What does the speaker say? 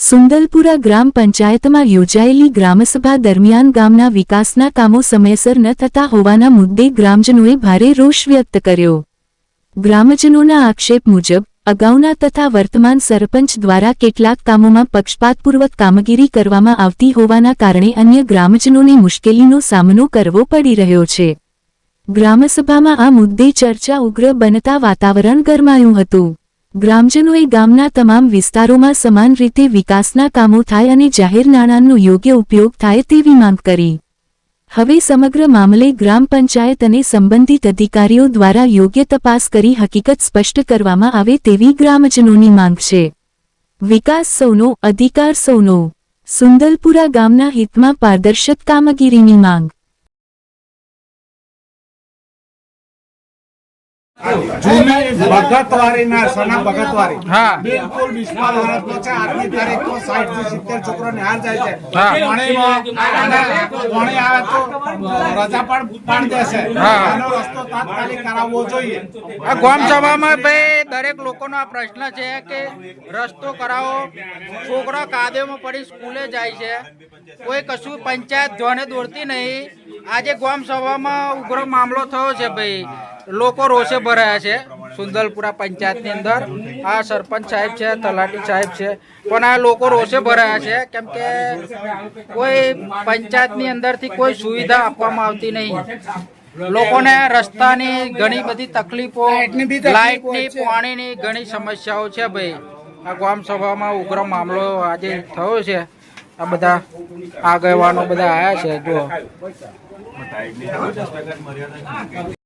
સુંદલપુરા ગ્રામ પંચાયતમાં યોજાયેલી ગ્રામસભા દરમિયાન ગામના વિકાસના કામો સમયસર ન થતા હોવાના મુદ્દે ગ્રામજનોએ ભારે રોષ વ્યક્ત કર્યો। ગ્રામજનોના આક્ષેપ મુજબ અગાઉના તથા વર્તમાન સરપંચ દ્વારા કેટલાક કામોમાં પક્ષપાતપૂર્વક કામગીરી કરવામાં આવતી હોવાના કારણે અન્ય ગ્રામજનોને મુશ્કેલીનો સામનો કરવો પડી રહ્યો છે। ગ્રામસભામાં આ મુદ્દે ચર્ચા ઉગ્ર બનતા વાતાવરણ ગરમાયું હતું। ગ્રામજનોએ ગામના તમામ વિસ્તારોમાં સમાન રીતે વિકાસના કામો થાય અને જાહેર નાણાંનો યોગ્ય ઉપયોગ થાય તેવી માંગ કરી। હવે સમગ્ર મામલે ગ્રામ પંચાયત અને સંબંધિત અધિકારીઓ દ્વારા યોગ્ય તપાસ કરી હકીકત સ્પષ્ટ કરવામાં આવે તેવી ગ્રામજનોની માંગ છે। વિકાસ સૌનો, અધિકાર સૌનો। સુંદલપુરા ગામના હિતમાં પારદર્શક કામગીરીની માંગ। ભગતવારીના સના ભગતવારી બિલકુલ વિશ્વાસ હાલતમાં છે। આજની તારીખમાં 60 થી 70 છોકરો નિહાળ જાય છે। પાણી આવે તો રજા પણ દેશે। આનો રસ્તો તાત્કાલિક કરાવવો જોઈએ। આ ગામ સભામાં ભાઈ દરેક લોકોનો આ પ્રશ્ન છે કે રસ્તો કરાવો। છોકરા કાદવમાં પડી સ્કૂલે જાય છે, કોઈ કશું પંચાયત ધ્યાને દોરતી નહીં। આજે ગામ સભામાં ઉગ્ર મામલો થયો છે ભાઈ। લોકો રોષે ભરાયા છે સુંદલપુરા પંચાયતની અંદર। આ સરપંચ સાહેબ છે, તલાટી સાહેબ છે, પણ આ લોકો રોષે ભરાયા છે કેમ કે કોઈ પંચાયતની અંદરથી કોઈ સુવિધા આપવામાં આવતી નહીં। લોકોને રસ્તાની ઘણી બધી તકલીફો, લાઇટની, પાણીની ઘણી સમસ્યાઓ છે ભાઈ। આ ગામ સભામાં ઉગ્ર મામલો આજે થયો છે। આ બધા આગેવાનો બધા આવ્યા છે। જો